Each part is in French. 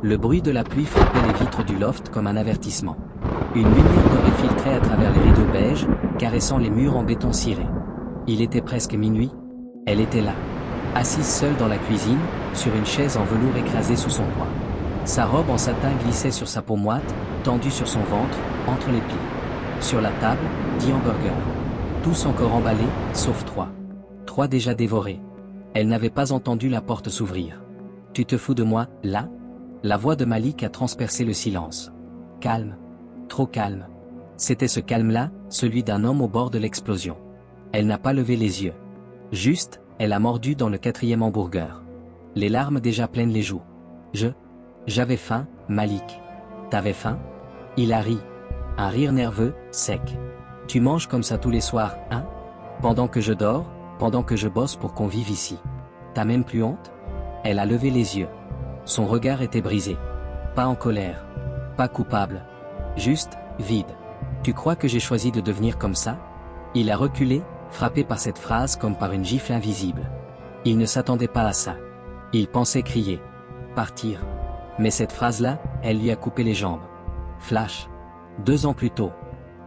Le bruit de la pluie frappait les vitres du loft comme un avertissement. Une lumière dorée filtrait à travers les rideaux beiges, caressant les murs en béton ciré. Il était presque minuit. Elle était là, assise seule dans la cuisine, sur une chaise en velours écrasée sous son poids. Sa robe en satin glissait sur sa peau moite, tendue sur son ventre, entre les pieds. Sur la table, 10 hamburgers. Tous encore emballés, sauf 3. 3 déjà dévorés. Elle n'avait pas entendu la porte s'ouvrir. « Tu te fous de moi, là ?» La voix de Malik a transpercé le silence. Calme. Trop calme. C'était ce calme-là, celui d'un homme au bord de l'explosion. Elle n'a pas levé les yeux. Juste, elle a mordu dans le 4e hamburger. Les larmes déjà pleines les joues. J'avais faim, Malik. T'avais faim? Il a ri. Un rire nerveux, sec. Tu manges comme ça tous les soirs, hein? Pendant que je dors, pendant que je bosse pour qu'on vive ici. T'as même plus honte? Elle a levé les yeux. Son regard était brisé. Pas en colère. Pas coupable. Juste, vide. Tu crois que j'ai choisi de devenir comme ça? Il a reculé, frappé par cette phrase comme par une gifle invisible. Il ne s'attendait pas à ça. Il pensait crier. Partir. Mais cette phrase-là, elle lui a coupé les jambes. Flash. 2 ans plus tôt.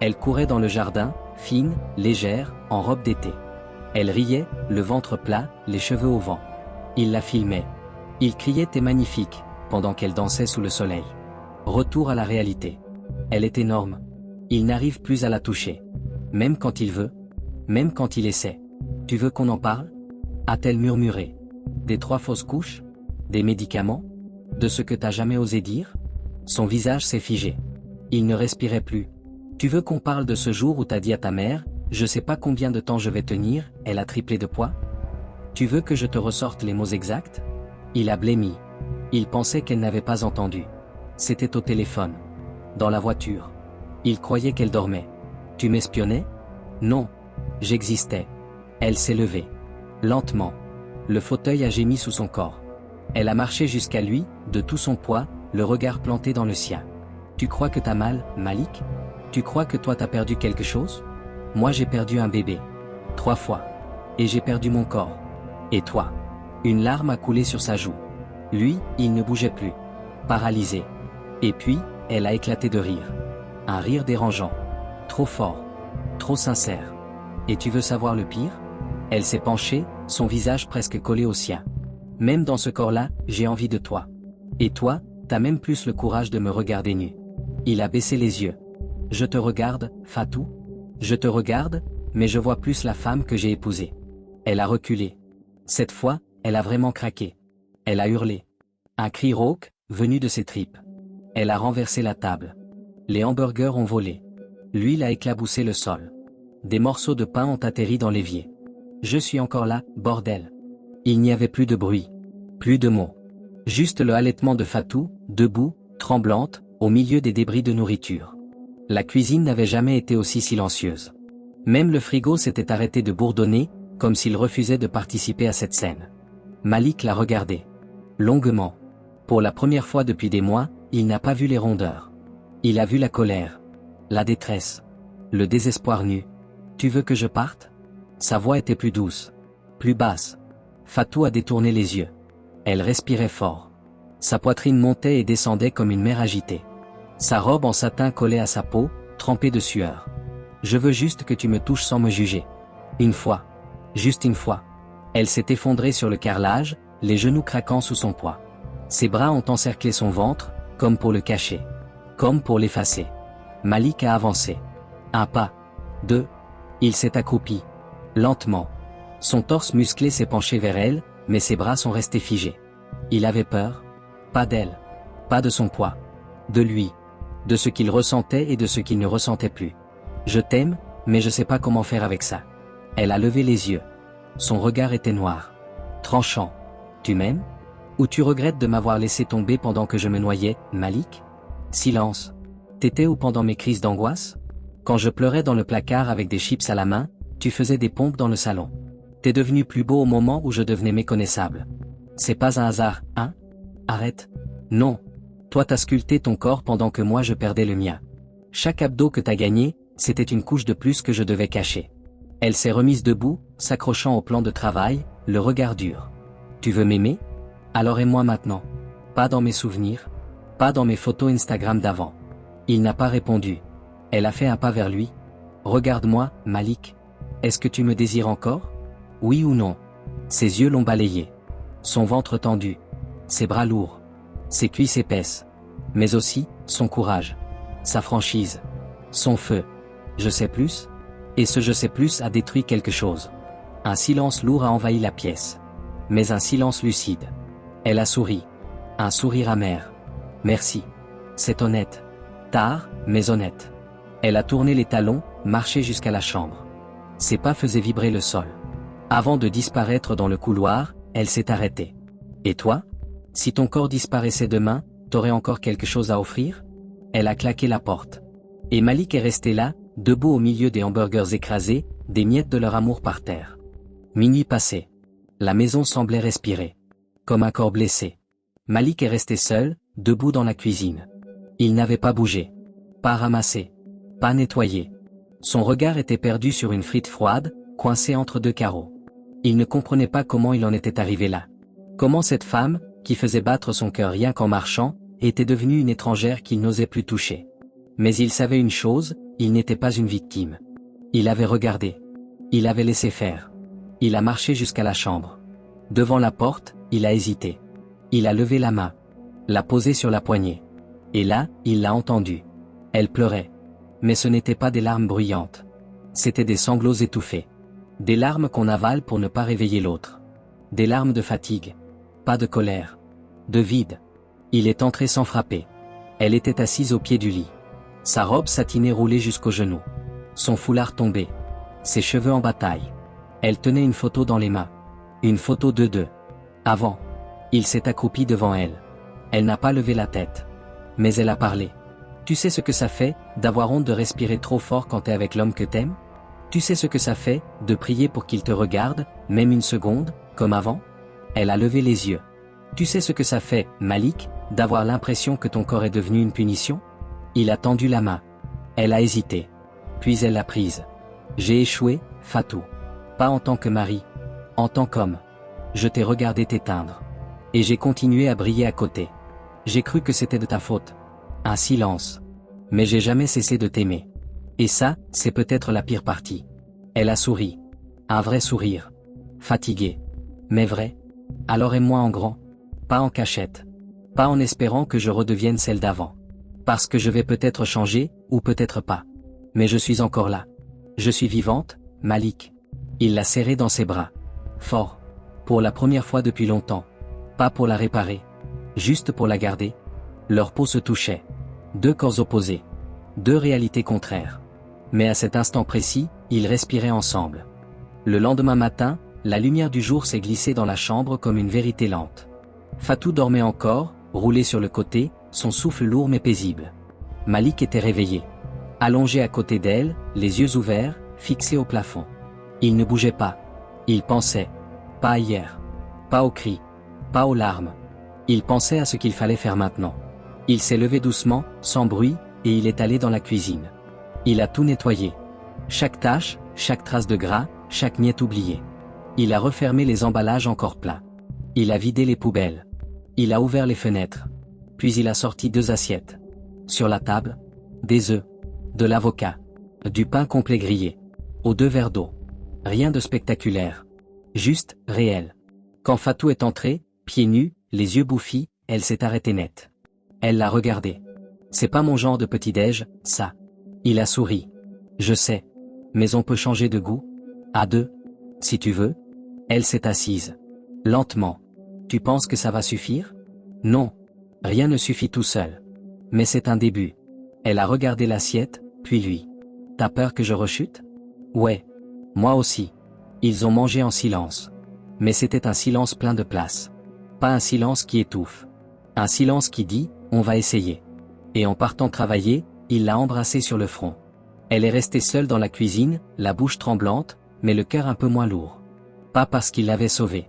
Elle courait dans le jardin, fine, légère, en robe d'été. Elle riait, le ventre plat, les cheveux au vent. Il la filmait. Il criait « T'es magnifique » pendant qu'elle dansait sous le soleil. Retour à la réalité. Elle est énorme. Il n'arrive plus à la toucher. Même quand il veut. Même quand il essaie. Tu veux qu'on en parle? A-t-elle murmuré. Des 3 fausses couches? Des médicaments? De ce que t'as jamais osé dire? Son visage s'est figé. Il ne respirait plus. Tu veux qu'on parle de ce jour où t'as dit à ta mère, je sais pas combien de temps je vais tenir, elle a triplé de poids? Tu veux que je te ressorte les mots exacts? Il a blêmi. Il pensait qu'elle n'avait pas entendu. C'était au téléphone. Dans la voiture. Il croyait qu'elle dormait. Tu m'espionnais? Non. J'existais. Elle s'est levée. Lentement. Le fauteuil a gémi sous son corps. Elle a marché jusqu'à lui, de tout son poids, le regard planté dans le sien. Tu crois que t'as mal, Malik? Tu crois que toi t'as perdu quelque chose? Moi j'ai perdu un bébé. 3 fois. Et j'ai perdu mon corps. Et toi? Une larme a coulé sur sa joue. Lui, il ne bougeait plus. Paralysé. Et puis, elle a éclaté de rire. Un rire dérangeant. Trop fort. Trop sincère. Et tu veux savoir le pire? Elle s'est penchée, son visage presque collé au sien. Même dans ce corps-là, j'ai envie de toi. Et toi, t'as même plus le courage de me regarder nu. Il a baissé les yeux. Je te regarde, Fatou. Je te regarde, mais je vois plus la femme que j'ai épousée. Elle a reculé. Cette fois, elle a vraiment craqué. Elle a hurlé. Un cri rauque, venu de ses tripes. Elle a renversé la table. Les hamburgers ont volé. L'huile a éclaboussé le sol. Des morceaux de pain ont atterri dans l'évier. Je suis encore là, bordel. Il n'y avait plus de bruit. Plus de mots. Juste le halètement de Fatou, debout, tremblante, au milieu des débris de nourriture. La cuisine n'avait jamais été aussi silencieuse. Même le frigo s'était arrêté de bourdonner, comme s'il refusait de participer à cette scène. Malik l'a regardé. Longuement. Pour la première fois depuis des mois, il n'a pas vu les rondeurs. Il a vu la colère. La détresse. Le désespoir nu. Tu veux que je parte? Sa voix était plus douce. Plus basse. Fatou a détourné les yeux. Elle respirait fort. Sa poitrine montait et descendait comme une mer agitée. Sa robe en satin collait à sa peau, trempée de sueur. Je veux juste que tu me touches sans me juger. Une fois. Juste une fois. Elle s'est effondrée sur le carrelage, les genoux craquant sous son poids. Ses bras ont encerclé son ventre, comme pour le cacher. Comme pour l'effacer. Malik a avancé. 1 pas. 2. Il s'est accroupi. Lentement. Son torse musclé s'est penché vers elle, mais ses bras sont restés figés. Il avait peur. Pas d'elle. Pas de son poids. De lui. De ce qu'il ressentait et de ce qu'il ne ressentait plus. Je t'aime, mais je sais pas comment faire avec ça. Elle a levé les yeux. Son regard était noir. Tranchant. Tu m'aimes? Ou tu regrettes de m'avoir laissé tomber pendant que je me noyais, Malik? Silence. T'étais où pendant mes crises d'angoisse? Quand je pleurais dans le placard avec des chips à la main, tu faisais des pompes dans le salon. T'es devenu plus beau au moment où je devenais méconnaissable. C'est pas un hasard, hein? Arrête. Non. Toi t'as sculpté ton corps pendant que moi je perdais le mien. Chaque abdo que t'as gagné, c'était une couche de plus que je devais cacher. Elle s'est remise debout, s'accrochant au plan de travail, le regard dur. Tu veux m'aimer? Alors aime-moi maintenant. Pas dans mes souvenirs. Pas dans mes photos Instagram d'avant. Il n'a pas répondu. Elle a fait un pas vers lui. Regarde-moi, Malik. Est-ce que tu me désires encore? Oui ou non? Ses yeux l'ont balayé. Son ventre tendu. Ses bras lourds. Ses cuisses épaisses. Mais aussi, son courage. Sa franchise. Son feu. Je sais plus? Et ce je sais plus a détruit quelque chose. Un silence lourd a envahi la pièce. Mais un silence lucide. Elle a souri. Un sourire amer. Merci. C'est honnête. Tard, mais honnête. Elle a tourné les talons, marché jusqu'à la chambre. Ses pas faisaient vibrer le sol. Avant de disparaître dans le couloir, elle s'est arrêtée. Et toi? Si ton corps disparaissait demain, t'aurais encore quelque chose à offrir? Elle a claqué la porte. Et Malik est resté là, debout au milieu des hamburgers écrasés, des miettes de leur amour par terre. Minuit passé. La maison semblait respirer. Comme un corps blessé. Malik est resté seul, debout dans la cuisine. Il n'avait pas bougé. Pas ramassé. Pas nettoyé. Son regard était perdu sur une frite froide, coincée entre deux carreaux. Il ne comprenait pas comment il en était arrivé là. Comment cette femme, qui faisait battre son cœur rien qu'en marchant, était devenue une étrangère qu'il n'osait plus toucher. Mais il savait une chose, il n'était pas une victime. Il avait regardé. Il avait laissé faire. Il a marché jusqu'à la chambre. Devant la porte, il a hésité. Il a levé la main. L'a posée sur la poignée. Et là, il l'a entendue. Elle pleurait. Mais ce n'étaient pas des larmes bruyantes. C'étaient des sanglots étouffés. Des larmes qu'on avale pour ne pas réveiller l'autre. Des larmes de fatigue. Pas de colère. De vide. Il est entré sans frapper. Elle était assise au pied du lit. Sa robe satinée roulait jusqu'aux genoux. Son foulard tombé. Ses cheveux en bataille. Elle tenait une photo dans les mains. Une photo d'eux deux. Avant. Il s'est accroupi devant elle. Elle n'a pas levé la tête. Mais elle a parlé. Tu sais ce que ça fait, d'avoir honte de respirer trop fort quand t'es avec l'homme que t'aimes? Tu sais ce que ça fait, de prier pour qu'il te regarde, même une seconde, comme avant? Elle a levé les yeux. Tu sais ce que ça fait, Malik, d'avoir l'impression que ton corps est devenu une punition? Il a tendu la main. Elle a hésité. Puis elle l'a prise. J'ai échoué, Fatou. Pas en tant que mari. En tant qu'homme. Je t'ai regardé t'éteindre. Et j'ai continué à briller à côté. J'ai cru que c'était de ta faute. Un silence. Mais j'ai jamais cessé de t'aimer. Et ça, c'est peut-être la pire partie. Elle a souri. Un vrai sourire. Fatigué. Mais vrai. Alors aime-moi en grand. Pas en cachette. Pas en espérant que je redevienne celle d'avant. Parce que je vais peut-être changer, ou peut-être pas. Mais je suis encore là. Je suis vivante, Malik. Il l'a serrée dans ses bras. Fort. Pour la première fois depuis longtemps. Pas pour la réparer. Juste pour la garder. Leur peau se touchait. Deux corps opposés. Deux réalités contraires. Mais à cet instant précis, ils respiraient ensemble. Le lendemain matin, la lumière du jour s'est glissée dans la chambre comme une vérité lente. Fatou dormait encore, roulé sur le côté, son souffle lourd mais paisible. Malik était réveillé. Allongé à côté d'elle, les yeux ouverts, fixés au plafond. Il ne bougeait pas. Il pensait. Pas à hier. Pas aux cris. Pas aux larmes. Il pensait à ce qu'il fallait faire maintenant. Il s'est levé doucement, sans bruit, et il est allé dans la cuisine. Il a tout nettoyé. Chaque tache, chaque trace de gras, chaque miette oubliée. Il a refermé les emballages encore plats. Il a vidé les poubelles. Il a ouvert les fenêtres. Puis il a sorti 2 assiettes. Sur la table, des œufs, de l'avocat, du pain complet grillé, aux 2 verres d'eau. Rien de spectaculaire. Juste, réel. Quand Fatou est entrée, pieds nus, les yeux bouffis, elle s'est arrêtée net. Elle l'a regardé. C'est pas mon genre de petit-déj, ça. Il a souri. Je sais. Mais on peut changer de goût? À 2? Si tu veux. Elle s'est assise. Lentement. Tu penses que ça va suffire? Non. Rien ne suffit tout seul. Mais c'est un début. Elle a regardé l'assiette, puis lui. T'as peur que je rechute? Ouais. Moi aussi. Ils ont mangé en silence. Mais c'était un silence plein de place. Pas un silence qui étouffe. Un silence qui dit, on va essayer. Et en partant travailler, il l'a embrassée sur le front. Elle est restée seule dans la cuisine, la bouche tremblante, mais le cœur un peu moins lourd. Pas parce qu'il l'avait sauvée.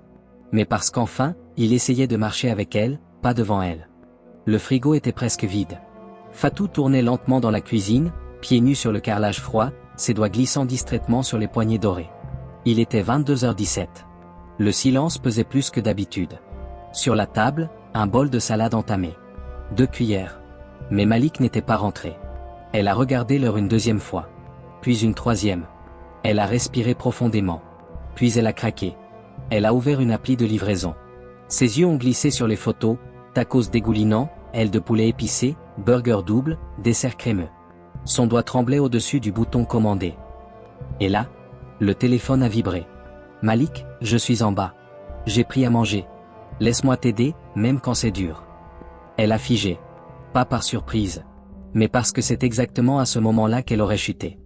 Mais parce qu'enfin, il essayait de marcher avec elle, pas devant elle. Le frigo était presque vide. Fatou tournait lentement dans la cuisine, pieds nus sur le carrelage froid, ses doigts glissant distraitement sur les poignées dorées. Il était 22h17. Le silence pesait plus que d'habitude. Sur la table, un bol de salade entamé. 2 cuillères. Mais Malik n'était pas rentré. Elle a regardé l'heure une deuxième fois. Puis une troisième. Elle a respiré profondément. Puis elle a craqué. Elle a ouvert une appli de livraison. Ses yeux ont glissé sur les photos, tacos dégoulinants, ailes de poulet épicées, burger double, dessert crémeux. Son doigt tremblait au-dessus du bouton commander. Et là, le téléphone a vibré. Malik, je suis en bas. J'ai pris à manger. Laisse-moi t'aider, même quand c'est dur. Elle a figé. Pas par surprise. Mais parce que c'est exactement à ce moment-là qu'elle aurait chuté.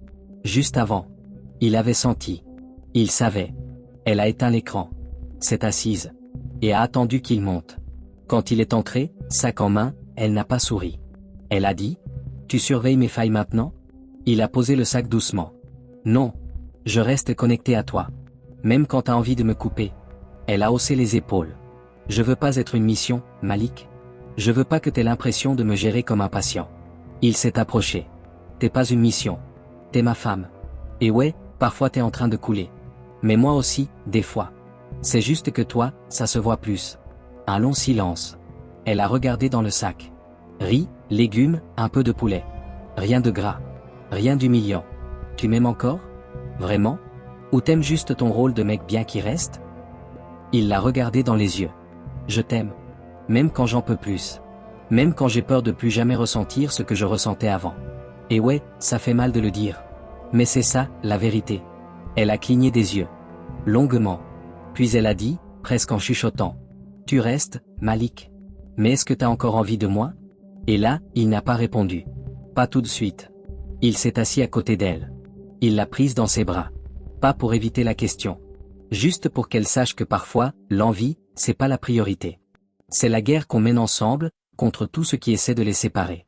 Juste avant. Il avait senti. Il savait. Elle a éteint l'écran. S'est assise. Et a attendu qu'il monte. Quand il est entré, sac en main, elle n'a pas souri. Elle a dit : « Tu surveilles mes failles maintenant ? » Il a posé le sac doucement. « Non. Je reste connecté à toi. Même quand t'as envie de me couper. » Elle a haussé les épaules. « Je veux pas être une mission, Malik. Je veux pas que t'aies l'impression de me gérer comme un patient. » Il s'est approché. « T'es pas une mission. T'es ma femme. Et ouais, parfois t'es en train de couler. Mais moi aussi, des fois. C'est juste que toi, ça se voit plus. » Un long silence. Elle a regardé dans le sac. Riz, légumes, un peu de poulet. Rien de gras. Rien d'humiliant. Tu m'aimes encore ? Vraiment ? Ou t'aimes juste ton rôle de mec bien qui reste ? Il l'a regardé dans les yeux. Je t'aime. Même quand j'en peux plus. Même quand j'ai peur de plus jamais ressentir ce que je ressentais avant. Et ouais, ça fait mal de le dire. Mais c'est ça, la vérité. Elle a cligné des yeux. Longuement. Puis elle a dit, presque en chuchotant. Tu restes, Malik. Mais est-ce que t'as encore envie de moi ? Et là, il n'a pas répondu. Pas tout de suite. Il s'est assis à côté d'elle. Il l'a prise dans ses bras. Pas pour éviter la question. Juste pour qu'elle sache que parfois, l'envie, c'est pas la priorité. C'est la guerre qu'on mène ensemble, contre tout ce qui essaie de les séparer.